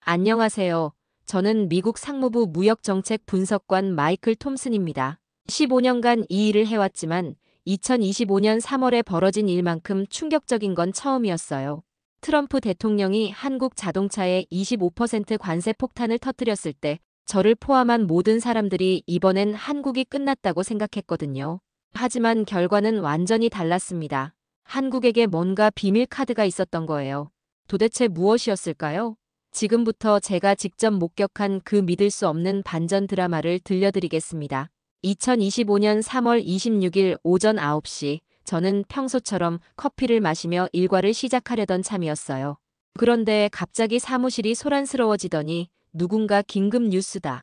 안녕하세요. 저는 미국 상무부 무역정책 분석관 마이클 톰슨입니다. 15년간 이 일을 해왔지만 2025년 3월에 벌어진 일만큼 충격적인 건 처음이었어요. 트럼프 대통령이 한국 자동차에 25% 관세 폭탄을 터뜨렸을 때 저를 포함한 모든 사람들이 이번엔 한국이 끝났다고 생각했거든요. 하지만 결과는 완전히 달랐습니다. 한국에게 뭔가 비밀 카드가 있었던 거예요. 도대체 무엇이었을까요? 지금부터 제가 직접 목격한 그 믿을 수 없는 반전 드라마를 들려드리겠습니다. 2025년 3월 26일 오전 9시, 저는 평소처럼 커피를 마시며 일과를 시작하려던 참이었어요. 그런데 갑자기 사무실이 소란스러워지더니 누군가 긴급 뉴스다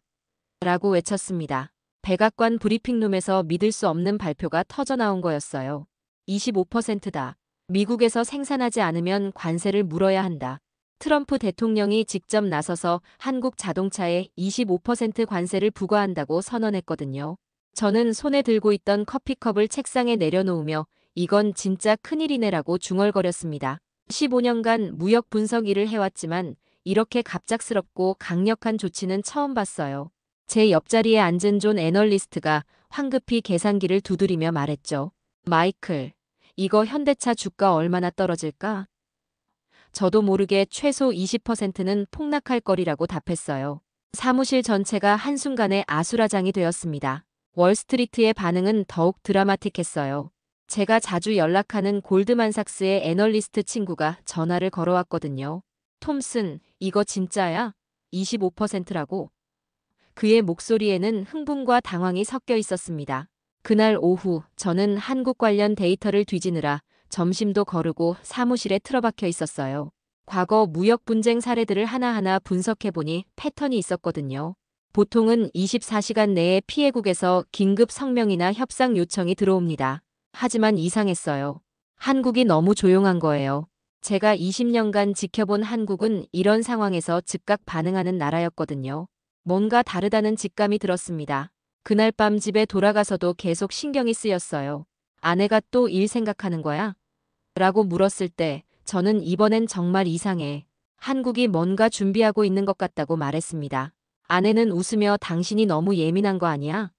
라고 외쳤습니다. 백악관 브리핑룸에서 믿을 수 없는 발표가 터져나온 거였어요. 25%다. 미국에서 생산하지 않으면 관세를 물어야 한다. 트럼프 대통령이 직접 나서서 한국 자동차에 25% 관세를 부과한다고 선언했거든요. 저는 손에 들고 있던 커피컵을 책상에 내려놓으며 이건 진짜 큰일이네라고 중얼거렸습니다. 15년간 무역 분석 일을 해왔지만 이렇게 갑작스럽고 강력한 조치는 처음 봤어요. 제 옆자리에 앉은 존 애널리스트가 황급히 계산기를 두드리며 말했죠. 마이클, 이거 현대차 주가 얼마나 떨어질까? 저도 모르게 최소 20%는 폭락할 거리라고 답했어요. 사무실 전체가 한순간에 아수라장이 되었습니다. 월스트리트의 반응은 더욱 드라마틱했어요. 제가 자주 연락하는 골드만삭스의 애널리스트 친구가 전화를 걸어왔거든요. 톰슨, 이거 진짜야? 25%라고? 그의 목소리에는 흥분과 당황이 섞여 있었습니다. 그날 오후 저는 한국 관련 데이터를 뒤지느라 점심도 거르고 사무실에 틀어박혀 있었어요. 과거 무역 분쟁 사례들을 하나하나 분석해보니 패턴이 있었거든요. 보통은 24시간 내에 피해국에서 긴급 성명이나 협상 요청이 들어옵니다. 하지만 이상했어요. 한국이 너무 조용한 거예요. 제가 20년간 지켜본 한국은 이런 상황에서 즉각 반응하는 나라였거든요. 뭔가 다르다는 직감이 들었습니다. 그날 밤 집에 돌아가서도 계속 신경이 쓰였어요. 아내가 또 일 생각하는 거야? 라고 물었을 때 저는 이번엔 정말 이상해. 한국이 뭔가 준비하고 있는 것 같다고 말했습니다. 아내는 웃으며 당신이 너무 예민한 거 아니야?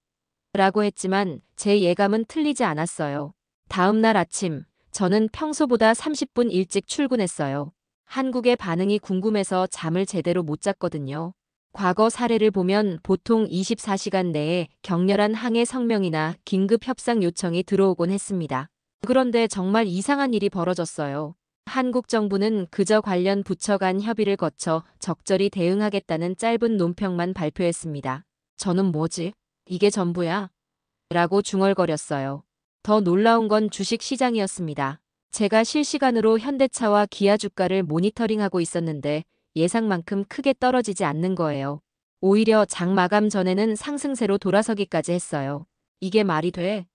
라고 했지만 제 예감은 틀리지 않았어요. 다음 날 아침, 저는 평소보다 30분 일찍 출근했어요. 한국의 반응이 궁금해서 잠을 제대로 못 잤거든요. 과거 사례를 보면 보통 24시간 내에 격렬한 항해 성명이나 긴급 협상 요청이 들어오곤 했습니다. 그런데 정말 이상한 일이 벌어졌어요. 한국 정부는 그저 관련 부처 간 협의를 거쳐 적절히 대응하겠다는 짧은 논평만 발표했습니다. 저는 뭐지? 이게 전부야? 라고 중얼거렸어요. 더 놀라운 건 주식 시장이었습니다. 제가 실시간으로 현대차와 기아 주가를 모니터링하고 있었는데 예상만큼 크게 떨어지지 않는 거예요. 오히려 장 마감 전에는 상승세로 돌아서기까지 했어요. 이게 말이 돼?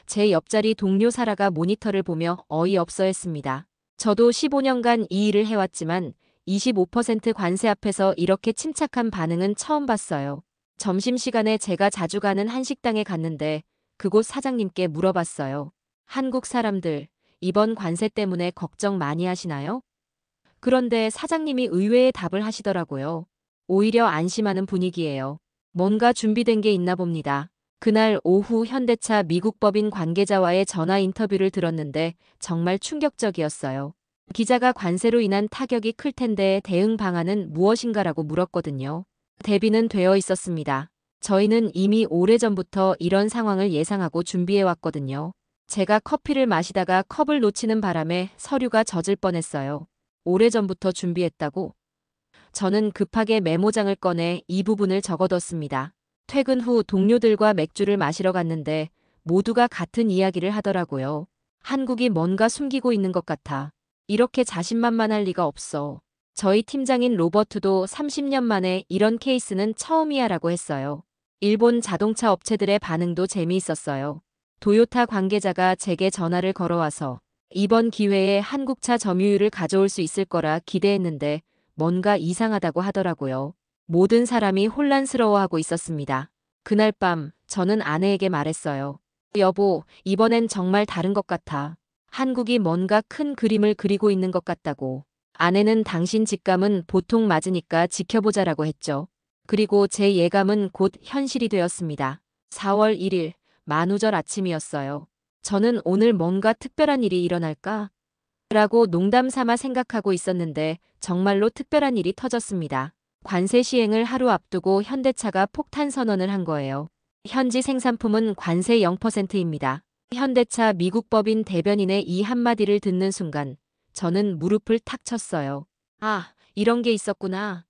제 옆자리 동료 사라가 모니터를 보며 어이없어 했습니다. 저도 15년간 이 일을 해왔지만 25% 관세 앞에서 이렇게 침착한 반응은 처음 봤어요. 점심시간에 제가 자주 가는 한식당에 갔는데 그곳 사장님께 물어봤어요. 한국 사람들, 이번 관세 때문에 걱정 많이 하시나요? 그런데 사장님이 의외의 답을 하시더라고요. 오히려 안심하는 분위기예요. 뭔가 준비된 게 있나 봅니다. 그날 오후 현대차 미국 법인 관계자와의 전화 인터뷰를 들었는데 정말 충격적이었어요. 기자가 관세로 인한 타격이 클 텐데 대응 방안은 무엇인가라고 물었거든요. 대비는 되어 있었습니다. 저희는 이미 오래전부터 이런 상황을 예상하고 준비해 왔거든요. 제가 커피를 마시다가 컵을 놓치는 바람에 서류가 젖을 뻔했어요. 오래전부터 준비했다고? 저는 급하게 메모장을 꺼내 이 부분을 적어뒀습니다. 퇴근 후 동료들과 맥주를 마시러 갔는데 모두가 같은 이야기를 하더라고요. 한국이 뭔가 숨기고 있는 것 같아. 이렇게 자신만만할 리가 없어. 저희 팀장인 로버트도 30년 만에 이런 케이스는 처음이야 라고 했어요. 일본 자동차 업체들의 반응도 재미있었어요. 도요타 관계자가 제게 전화를 걸어와서 이번 기회에 한국차 점유율을 가져올 수 있을 거라 기대했는데 뭔가 이상하다고 하더라고요. 모든 사람이 혼란스러워하고 있었습니다. 그날 밤 저는 아내에게 말했어요. 여보, 이번엔 정말 다른 것 같아. 한국이 뭔가 큰 그림을 그리고 있는 것 같다고. 아내는 당신 직감은 보통 맞으니까 지켜보자라고 했죠. 그리고 제 예감은 곧 현실이 되었습니다. 4월 1일 만우절 아침이었어요. 저는 오늘 뭔가 특별한 일이 일어날까? 라고 농담 삼아 생각하고 있었는데 정말로 특별한 일이 터졌습니다. 관세 시행을 하루 앞두고 현대차가 폭탄 선언을 한 거예요. 현지 생산품은 관세 0%입니다. 현대차 미국 법인 대변인의 이 한마디를 듣는 순간 저는 무릎을 탁 쳤어요. 아, 이런 게 있었구나.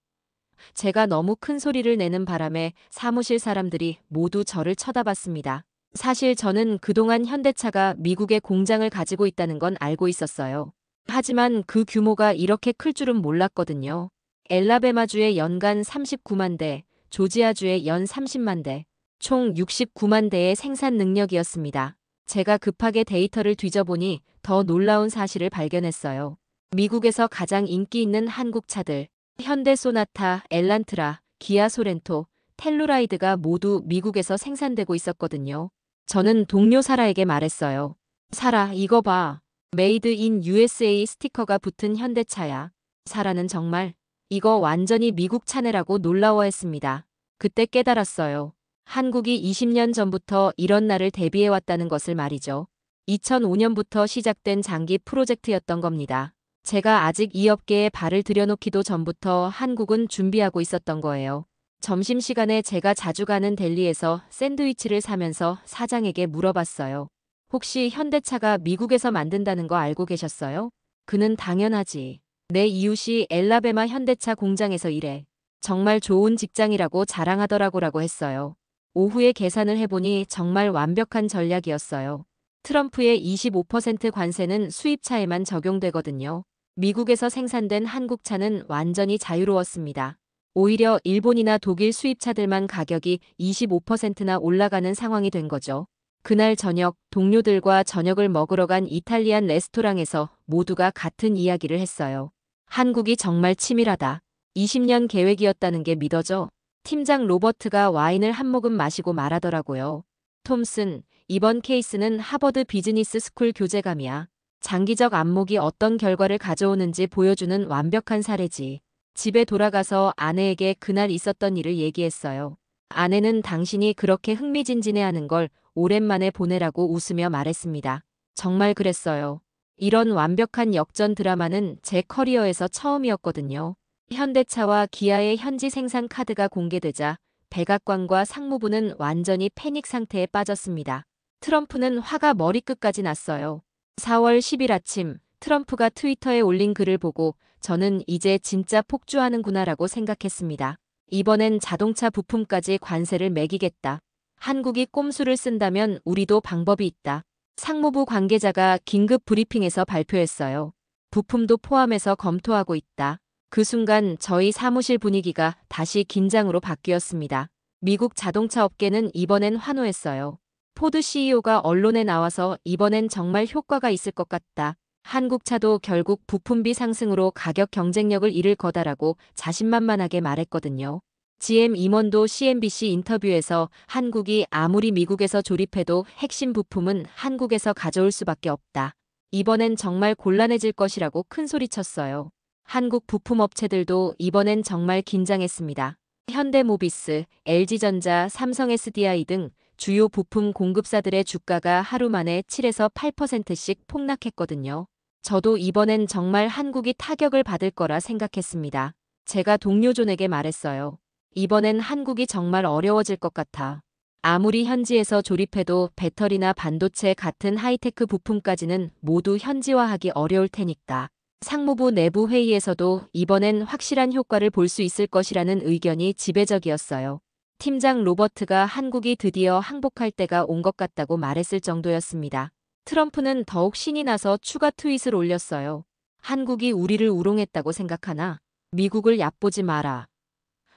제가 너무 큰 소리를 내는 바람에 사무실 사람들이 모두 저를 쳐다봤습니다. 사실 저는 그동안 현대차가 미국에 공장을 가지고 있다는 건 알고 있었어요. 하지만 그 규모가 이렇게 클 줄은 몰랐거든요. 엘라베마주에 연간 39만 대, 조지아주에 연 30만 대, 총 69만 대의 생산 능력이었습니다. 제가 급하게 데이터를 뒤져보니 더 놀라운 사실을 발견했어요. 미국에서 가장 인기 있는 한국 차들, 현대 소나타, 엘란트라, 기아 소렌토, 텔루라이드가 모두 미국에서 생산되고 있었거든요. 저는 동료 사라에게 말했어요. 사라, 이거 봐. 메이드 인 USA 스티커가 붙은 현대차야. 사라는 정말 이거 완전히 미국 차네라고 놀라워했습니다. 그때 깨달았어요. 한국이 20년 전부터 이런 날을 대비해왔다는 것을 말이죠. 2005년부터 시작된 장기 프로젝트였던 겁니다. 제가 아직 이 업계에 발을 들여놓기도 전부터 한국은 준비하고 있었던 거예요. 점심시간에 제가 자주 가는 델리에서 샌드위치를 사면서 사장에게 물어봤어요. 혹시 현대차가 미국에서 만든다는 거 알고 계셨어요? 그는 당연하지. 내 이웃이 엘라베마 현대차 공장에서 일해. 정말 좋은 직장이라고 자랑하더라고라고 했어요. 오후에 계산을 해보니 정말 완벽한 전략이었어요. 트럼프의 25% 관세는 수입차에만 적용되거든요. 미국에서 생산된 한국차는 완전히 자유로웠습니다. 오히려 일본이나 독일 수입차들만 가격이 25%나 올라가는 상황이 된 거죠. 그날 저녁 동료들과 저녁을 먹으러 간 이탈리안 레스토랑에서 모두가 같은 이야기를 했어요. 한국이 정말 치밀하다. 20년 계획이었다는 게 믿어져. 팀장 로버트가 와인을 한 모금 마시고 말하더라고요. 톰슨, 이번 케이스는 하버드 비즈니스 스쿨 교재감이야. 장기적 안목이 어떤 결과를 가져오는지 보여주는 완벽한 사례지. 집에 돌아가서 아내에게 그날 있었던 일을 얘기했어요. 아내는 당신이 그렇게 흥미진진해하는 걸 오랜만에 보내라고 웃으며 말했습니다. 정말 그랬어요. 이런 완벽한 역전 드라마는 제 커리어에서 처음이었거든요. 현대차와 기아의 현지 생산 카드가 공개되자 백악관과 상무부는 완전히 패닉 상태에 빠졌습니다. 트럼프는 화가 머리끝까지 났어요. 4월 10일 아침 트럼프가 트위터에 올린 글을 보고 저는 이제 진짜 폭주하는구나라고 생각했습니다. 이번엔 자동차 부품까지 관세를 매기겠다. 한국이 꼼수를 쓴다면 우리도 방법이 있다. 상무부 관계자가 긴급 브리핑에서 발표했어요. 부품도 포함해서 검토하고 있다. 그 순간 저희 사무실 분위기가 다시 긴장으로 바뀌었습니다. 미국 자동차 업계는 이번엔 환호했어요. 포드 CEO가 언론에 나와서 이번엔 정말 효과가 있을 것 같다. 한국 차도 결국 부품비 상승으로 가격 경쟁력을 잃을 거다라고 자신만만하게 말했거든요. GM 임원도 CNBC 인터뷰에서 한국이 아무리 미국에서 조립해도 핵심 부품은 한국에서 가져올 수밖에 없다. 이번엔 정말 곤란해질 것이라고 큰소리쳤어요. 한국 부품업체들도 이번엔 정말 긴장했습니다. 현대모비스, LG전자, 삼성 SDI 등 주요 부품 공급사들의 주가가 하루 만에 7에서 8%씩 폭락했거든요. 저도 이번엔 정말 한국이 타격을 받을 거라 생각했습니다. 제가 동료 존에게 말했어요. 이번엔 한국이 정말 어려워질 것 같아. 아무리 현지에서 조립해도 배터리나 반도체 같은 하이테크 부품까지는 모두 현지화하기 어려울 테니까. 상무부 내부 회의에서도 이번엔 확실한 효과를 볼 수 있을 것이라는 의견이 지배적이었어요. 팀장 로버트가 한국이 드디어 항복할 때가 온 것 같다고 말했을 정도였습니다. 트럼프는 더욱 신이 나서 추가 트윗을 올렸어요. 한국이 우리를 우롱했다고 생각하나? 미국을 얕보지 마라.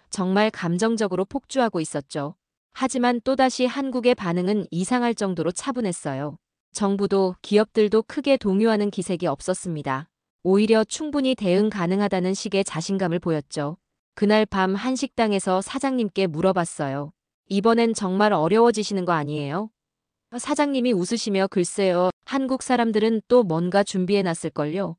정말 감정적으로 폭주하고 있었죠. 하지만 또다시 한국의 반응은 이상할 정도로 차분했어요. 정부도 기업들도 크게 동요하는 기색이 없었습니다. 오히려 충분히 대응 가능하다는 식의 자신감을 보였죠. 그날 밤 한식당에서 사장님께 물어봤어요. 이번엔 정말 어려워지시는 거 아니에요? 사장님이 웃으시며 글쎄요, 한국 사람들은 또 뭔가 준비해놨을걸요?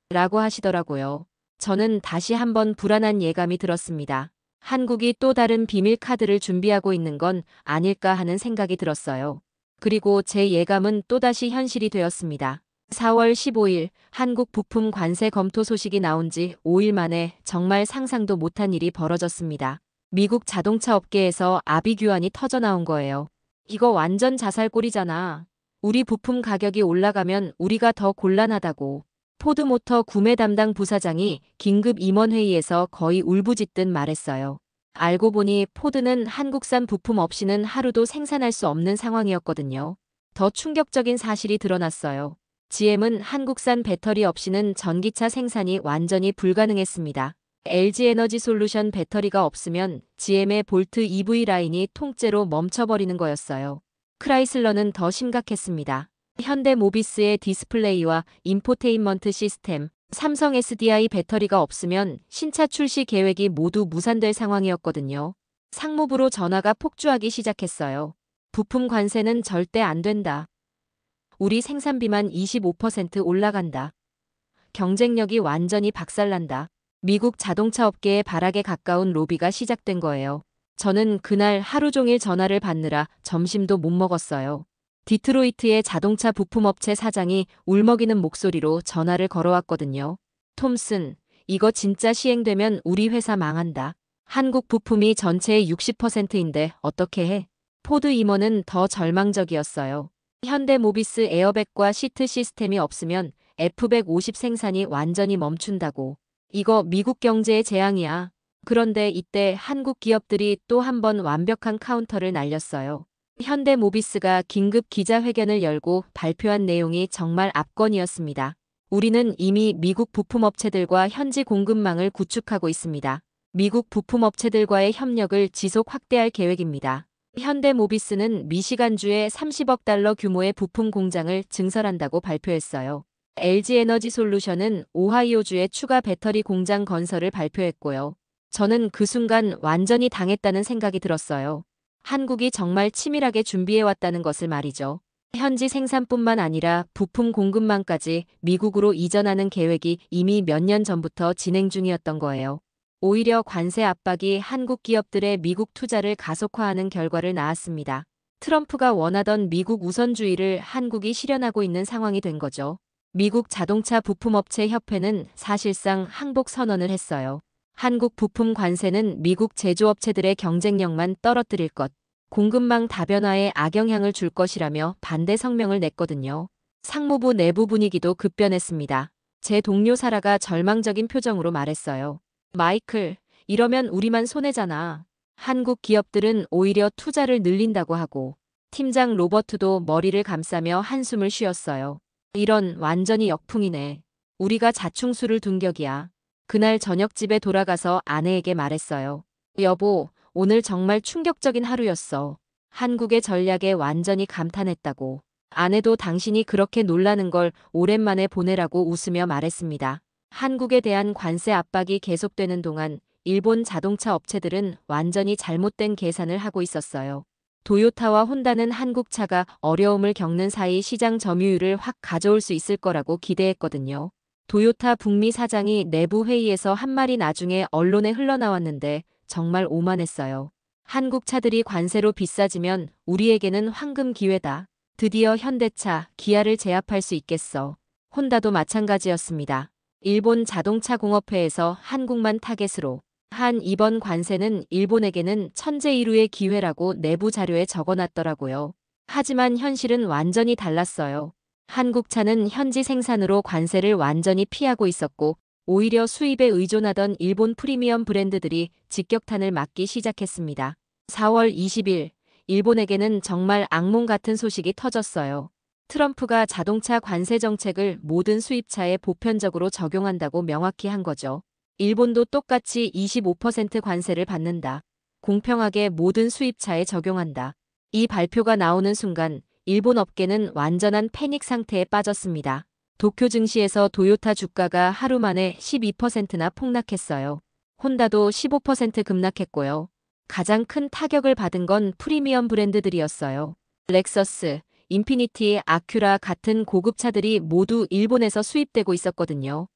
라고 하시더라고요. 저는 다시 한번 불안한 예감이 들었습니다. 한국이 또 다른 비밀 카드를 준비하고 있는 건 아닐까 하는 생각이 들었어요. 그리고 제 예감은 또다시 현실이 되었습니다. 4월 15일 한국 부품 관세 검토 소식이 나온 지 5일 만에 정말 상상도 못한 일이 벌어졌습니다. 미국 자동차 업계에서 아비규환이 터져나온 거예요. 이거 완전 자살골이잖아. 우리 부품 가격이 올라가면 우리가 더 곤란하다고. 포드모터 구매 담당 부사장이 긴급 임원회의에서 거의 울부짖듯 말했어요. 알고 보니 포드는 한국산 부품 없이는 하루도 생산할 수 없는 상황이었거든요. 더 충격적인 사실이 드러났어요. GM은 한국산 배터리 없이는 전기차 생산이 완전히 불가능했습니다. LG에너지솔루션 배터리가 없으면 GM의 볼트 EV 라인이 통째로 멈춰버리는 거였어요. 크라이슬러는 더 심각했습니다. 현대모비스의 디스플레이와 인포테인먼트 시스템, 삼성 SDI 배터리가 없으면 신차 출시 계획이 모두 무산될 상황이었거든요. 상무부로 전화가 폭주하기 시작했어요. 부품 관세는 절대 안 된다. 우리 생산비만 25% 올라간다. 경쟁력이 완전히 박살난다. 미국 자동차 업계의 발악에 가까운 로비가 시작된 거예요. 저는 그날 하루 종일 전화를 받느라 점심도 못 먹었어요. 디트로이트의 자동차 부품업체 사장이 울먹이는 목소리로 전화를 걸어왔거든요. 톰슨, 이거 진짜 시행되면 우리 회사 망한다. 한국 부품이 전체의 60%인데 어떻게 해? 포드 임원은 더 절망적이었어요. 현대모비스 에어백과 시트 시스템이 없으면 F150 생산이 완전히 멈춘다고. 이거 미국 경제의 재앙이야. 그런데 이때 한국 기업들이 또 한 번 완벽한 카운터를 날렸어요. 현대모비스가 긴급 기자회견을 열고 발표한 내용이 정말 압권이었습니다. 우리는 이미 미국 부품업체들과 현지 공급망을 구축하고 있습니다. 미국 부품업체들과의 협력을 지속 확대할 계획입니다. 현대모비스는 미시간주에 30억 달러 규모의 부품 공장을 증설한다고 발표했어요. LG에너지솔루션은 오하이오주에 추가 배터리 공장 건설을 발표했고요. 저는 그 순간 완전히 당했다는 생각이 들었어요. 한국이 정말 치밀하게 준비해왔다는 것을 말이죠. 현지 생산뿐만 아니라 부품 공급망까지 미국으로 이전하는 계획이 이미 몇 년 전부터 진행 중이었던 거예요. 오히려 관세 압박이 한국 기업들의 미국 투자를 가속화하는 결과를 낳았습니다. 트럼프가 원하던 미국 우선주의를 한국이 실현하고 있는 상황이 된 거죠. 미국 자동차 부품업체 협회는 사실상 항복 선언을 했어요. 한국 부품 관세는 미국 제조업체들의 경쟁력만 떨어뜨릴 것, 공급망 다변화에 악영향을 줄 것이라며 반대 성명을 냈거든요. 상무부 내부 분위기도 급변했습니다. 제 동료 사라가 절망적인 표정으로 말했어요. 마이클, 이러면 우리만 손해잖아. 한국 기업들은 오히려 투자를 늘린다고 하고. 팀장 로버트도 머리를 감싸며 한숨을 쉬었어요. 이런 완전히 역풍이네. 우리가 자충수를 둔 격이야. 그날 저녁 집에 돌아가서 아내에게 말했어요. 여보, 오늘 정말 충격적인 하루였어. 한국의 전략에 완전히 감탄했다고. 아내도 당신이 그렇게 놀라는 걸 오랜만에 보내라고 웃으며 말했습니다. 한국에 대한 관세 압박이 계속되는 동안 일본 자동차 업체들은 완전히 잘못된 계산을 하고 있었어요. 도요타와 혼다는 한국 차가 어려움을 겪는 사이 시장 점유율을 확 가져올 수 있을 거라고 기대했거든요. 도요타 북미 사장이 내부 회의에서 한 말이 나중에 언론에 흘러나왔는데 정말 오만했어요. 한국 차들이 관세로 비싸지면 우리에게는 황금 기회다. 드디어 현대차, 기아를 제압할 수 있겠어. 혼다도 마찬가지였습니다. 일본 자동차 공업회에서 한국만 타겟으로 한 이번 관세는 일본에게는 천재일우의 기회라고 내부 자료에 적어놨더라고요. 하지만 현실은 완전히 달랐어요. 한국 차는 현지 생산으로 관세를 완전히 피하고 있었고 오히려 수입에 의존하던 일본 프리미엄 브랜드들이 직격탄을 맞기 시작했습니다. 4월 20일, 일본에게는 정말 악몽 같은 소식이 터졌어요. 트럼프가 자동차 관세 정책을 모든 수입차에 보편적으로 적용한다고 명확히 한 거죠. 일본도 똑같이 25% 관세를 받는다. 공평하게 모든 수입차에 적용한다. 이 발표가 나오는 순간 일본 업계는 완전한 패닉 상태에 빠졌습니다. 도쿄 증시에서 도요타 주가가 하루 만에 12%나 폭락했어요. 혼다도 15% 급락했고요. 가장 큰 타격을 받은 건 프리미엄 브랜드들이었어요. 렉서스, 인피니티, 아큐라 같은 고급차들이 모두 일본에서 수입되고 있었거든요.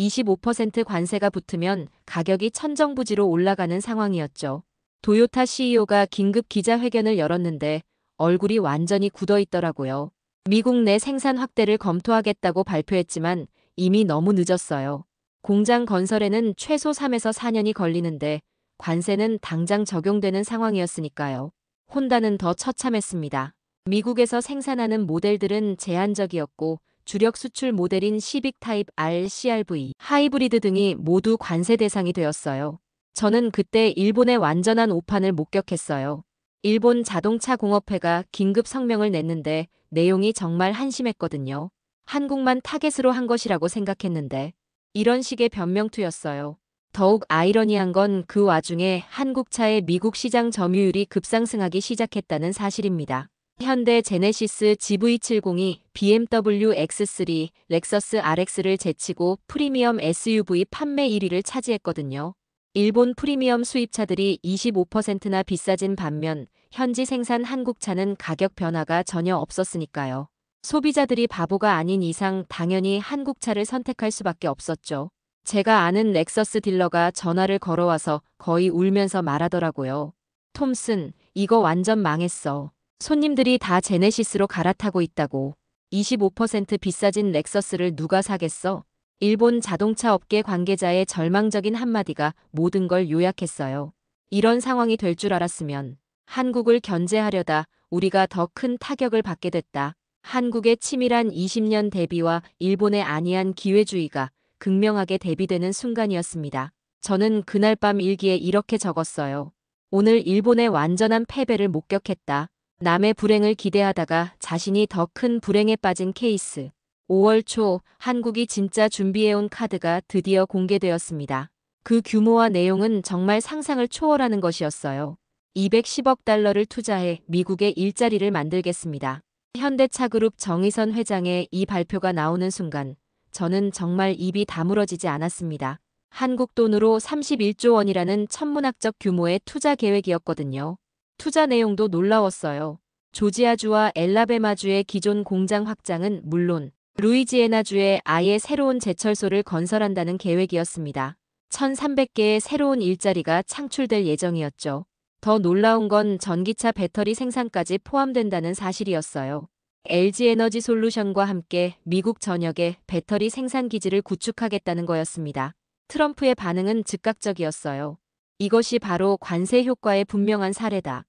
25% 관세가 붙으면 가격이 천정부지로 올라가는 상황이었죠. 도요타 CEO가 긴급 기자회견을 열었는데 얼굴이 완전히 굳어 있더라고요. 미국 내 생산 확대를 검토하겠다고 발표했지만 이미 너무 늦었어요. 공장 건설에는 최소 3에서 4년이 걸리는데 관세는 당장 적용되는 상황이었으니까요. 혼다는 더 처참했습니다. 미국에서 생산하는 모델들은 제한적이었고 주력 수출 모델인 시빅 타입 R, CR-V, 하이브리드 등이 모두 관세 대상이 되었어요. 저는 그때 일본의 완전한 오판을 목격했어요. 일본 자동차 공업회가 긴급 성명을 냈는데 내용이 정말 한심했거든요. 한국만 타겟으로 한 것이라고 생각했는데 이런 식의 변명투였어요. 더욱 아이러니한 건 그 와중에 한국차의 미국 시장 점유율이 급상승하기 시작했다는 사실입니다. 현대 제네시스 GV70이 BMW X3, 렉서스 RX를 제치고 프리미엄 SUV 판매 1위를 차지했거든요. 일본 프리미엄 수입차들이 25%나 비싸진 반면 현지 생산 한국차는 가격 변화가 전혀 없었으니까요. 소비자들이 바보가 아닌 이상 당연히 한국차를 선택할 수밖에 없었죠. 제가 아는 렉서스 딜러가 전화를 걸어와서 거의 울면서 말하더라고요. 톰슨, 이거 완전 망했어. 손님들이 다 제네시스로 갈아타고 있다고. 25% 비싸진 렉서스를 누가 사겠어? 일본 자동차 업계 관계자의 절망적인 한마디가 모든 걸 요약했어요. 이런 상황이 될 줄 알았으면 한국을 견제하려다 우리가 더 큰 타격을 받게 됐다. 한국의 치밀한 20년 대비와 일본의 안이한 기회주의가 극명하게 대비되는 순간이었습니다. 저는 그날 밤 일기에 이렇게 적었어요. 오늘 일본의 완전한 패배를 목격했다. 남의 불행을 기대하다가 자신이 더 큰 불행에 빠진 케이스. 5월 초 한국이 진짜 준비해온 카드가 드디어 공개되었습니다. 그 규모와 내용은 정말 상상을 초월하는 것이었어요. 210억 달러를 투자해 미국에 일자리를 만들겠습니다. 현대차그룹 정의선 회장의 이 발표가 나오는 순간 저는 정말 입이 다물어지지 않았습니다. 한국 돈으로 31조 원이라는 천문학적 규모의 투자 계획이었거든요. 투자 내용도 놀라웠어요. 조지아주와 엘라베마주의 기존 공장 확장은 물론 루이지애나주에 아예 새로운 제철소를 건설한다는 계획이었습니다. 1,300개의 새로운 일자리가 창출될 예정이었죠. 더 놀라운 건 전기차 배터리 생산까지 포함된다는 사실이었어요. LG에너지솔루션과 함께 미국 전역에 배터리 생산 기지를 구축하겠다는 거였습니다. 트럼프의 반응은 즉각적이었어요. 이것이 바로 관세 효과의 분명한 사례다.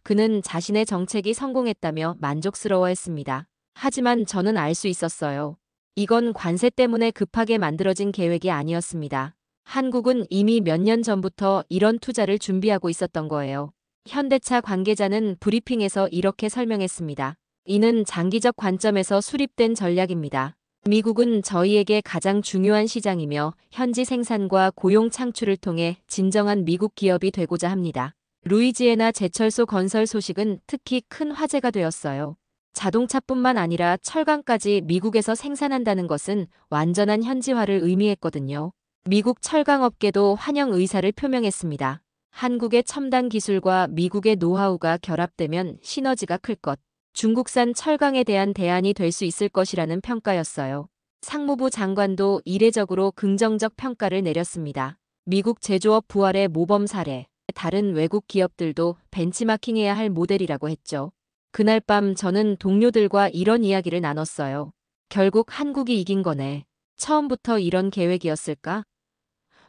그는 자신의 정책이 성공했다며 만족스러워했습니다. 하지만 저는 알 수 있었어요. 이건 관세 때문에 급하게 만들어진 계획이 아니었습니다. 한국은 이미 몇 년 전부터 이런 투자를 준비하고 있었던 거예요. 현대차 관계자는 브리핑에서 이렇게 설명했습니다. 이는 장기적 관점에서 수립된 전략입니다. 미국은 저희에게 가장 중요한 시장이며 현지 생산과 고용 창출을 통해 진정한 미국 기업이 되고자 합니다. 루이지애나 제철소 건설 소식은 특히 큰 화제가 되었어요. 자동차뿐만 아니라 철강까지 미국에서 생산한다는 것은 완전한 현지화를 의미했거든요. 미국 철강업계도 환영 의사를 표명했습니다. 한국의 첨단 기술과 미국의 노하우가 결합되면 시너지가 클 것. 중국산 철강에 대한 대안이 될 수 있을 것이라는 평가였어요. 상무부 장관도 이례적으로 긍정적 평가를 내렸습니다. 미국 제조업 부활의 모범 사례. 다른 외국 기업들도 벤치마킹해야 할 모델이라고 했죠. 그날 밤 저는 동료들과 이런 이야기를 나눴어요. 결국 한국이 이긴 거네. 처음부터 이런 계획이었을까?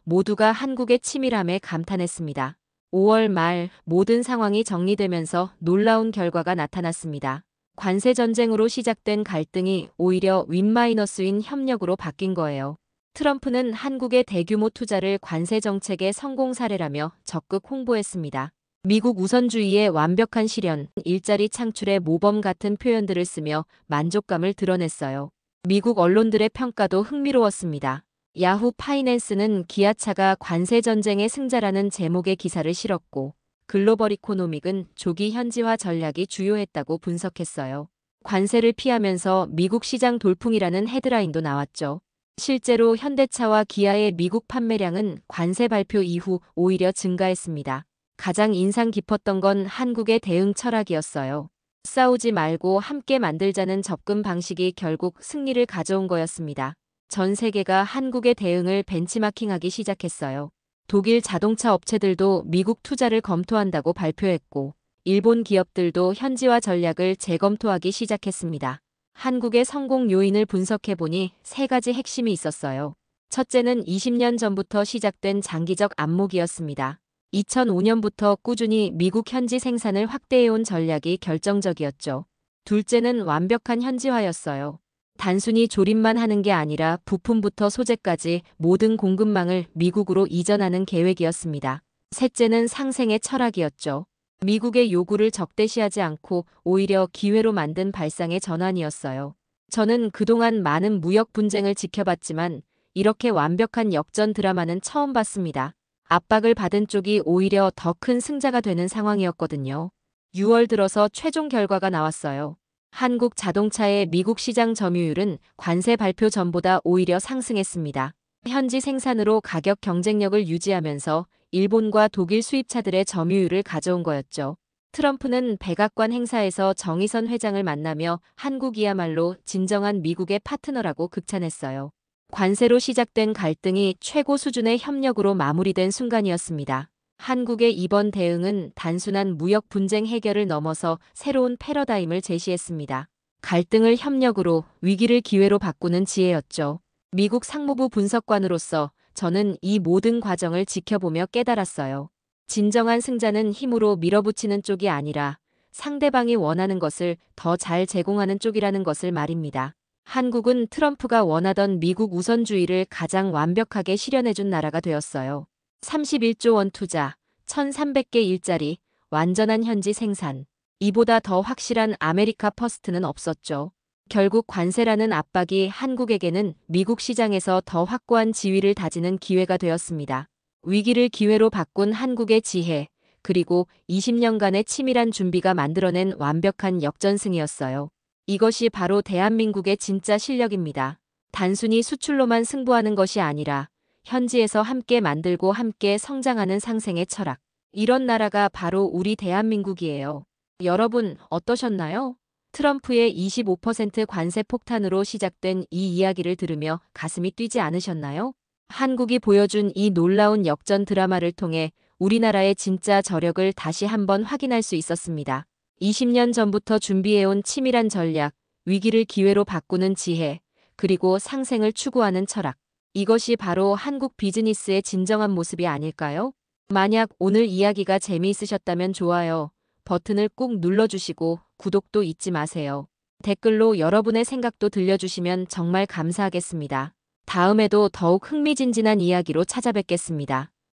모두가 한국의 치밀함에 감탄했습니다. 5월 말 모든 상황이 정리되면서 놀라운 결과가 나타났습니다. 관세 전쟁으로 시작된 갈등이 오히려 윈마이너스인 협력으로 바뀐 거예요. 트럼프는 한국의 대규모 투자를 관세 정책의 성공 사례라며 적극 홍보했습니다. 미국 우선주의의 완벽한 실현, 일자리 창출의 모범 같은 표현들을 쓰며 만족감을 드러냈어요. 미국 언론들의 평가도 흥미로웠습니다. 야후 파이낸스는 기아차가 관세 전쟁의 승자라는 제목의 기사를 실었고 글로벌 이코노믹은 조기 현지화 전략이 주요했다고 분석했어요. 관세를 피하면서 미국 시장 돌풍이라는 헤드라인도 나왔죠. 실제로 현대차와 기아의 미국 판매량은 관세 발표 이후 오히려 증가했습니다. 가장 인상 깊었던 건 한국의 대응 철학이었어요. 싸우지 말고 함께 만들자는 접근 방식이 결국 승리를 가져온 거였습니다. 전 세계가 한국의 대응을 벤치마킹하기 시작했어요. 독일 자동차 업체들도 미국 투자를 검토한다고 발표했고, 일본 기업들도 현지화 전략을 재검토하기 시작했습니다. 한국의 성공 요인을 분석해보니 세 가지 핵심이 있었어요. 첫째는 20년 전부터 시작된 장기적 안목이었습니다. 2005년부터 꾸준히 미국 현지 생산을 확대해온 전략이 결정적이었죠. 둘째는 완벽한 현지화였어요. 단순히 조립만 하는 게 아니라 부품부터 소재까지 모든 공급망을 미국으로 이전하는 계획이었습니다. 셋째는 상생의 철학이었죠. 미국의 요구를 적대시하지 않고 오히려 기회로 만든 발상의 전환이었어요. 저는 그동안 많은 무역 분쟁을 지켜봤지만 이렇게 완벽한 역전 드라마는 처음 봤습니다. 압박을 받은 쪽이 오히려 더 큰 승자가 되는 상황이었거든요. 6월 들어서 최종 결과가 나왔어요. 한국 자동차의 미국 시장 점유율은 관세 발표 전보다 오히려 상승했습니다. 현지 생산으로 가격 경쟁력을 유지하면서 일본과 독일 수입차들의 점유율을 가져온 거였죠. 트럼프는 백악관 행사에서 정의선 회장을 만나며 한국이야말로 진정한 미국의 파트너라고 극찬했어요. 관세로 시작된 갈등이 최고 수준의 협력으로 마무리된 순간이었습니다. 한국의 이번 대응은 단순한 무역 분쟁 해결을 넘어서 새로운 패러다임을 제시했습니다. 갈등을 협력으로, 위기를 기회로 바꾸는 지혜였죠. 미국 상무부 분석관으로서 저는 이 모든 과정을 지켜보며 깨달았어요. 진정한 승자는 힘으로 밀어붙이는 쪽이 아니라 상대방이 원하는 것을 더 잘 제공하는 쪽이라는 것을 말입니다. 한국은 트럼프가 원하던 미국 우선주의를 가장 완벽하게 실현해준 나라가 되었어요. 31조 원 투자, 1,300개 일자리, 완전한 현지 생산. 이보다 더 확실한 아메리카 퍼스트는 없었죠. 결국 관세라는 압박이 한국에게는 미국 시장에서 더 확고한 지위를 다지는 기회가 되었습니다. 위기를 기회로 바꾼 한국의 지혜, 그리고 20년간의 치밀한 준비가 만들어낸 완벽한 역전승이었어요. 이것이 바로 대한민국의 진짜 실력입니다. 단순히 수출로만 승부하는 것이 아니라 현지에서 함께 만들고 함께 성장하는 상생의 철학. 이런 나라가 바로 우리 대한민국이에요. 여러분 어떠셨나요? 트럼프의 25% 관세 폭탄으로 시작된 이 이야기를 들으며 가슴이 뛰지 않으셨나요? 한국이 보여준 이 놀라운 역전 드라마를 통해 우리나라의 진짜 저력을 다시 한번 확인할 수 있었습니다. 20년 전부터 준비해온 치밀한 전략, 위기를 기회로 바꾸는 지혜, 그리고 상생을 추구하는 철학. 이것이 바로 한국 비즈니스의 진정한 모습이 아닐까요? 만약 오늘 이야기가 재미있으셨다면 좋아요 버튼을 꾹 눌러주시고 구독도 잊지 마세요. 댓글로 여러분의 생각도 들려주시면 정말 감사하겠습니다. 다음에도 더욱 흥미진진한 이야기로 찾아뵙겠습니다.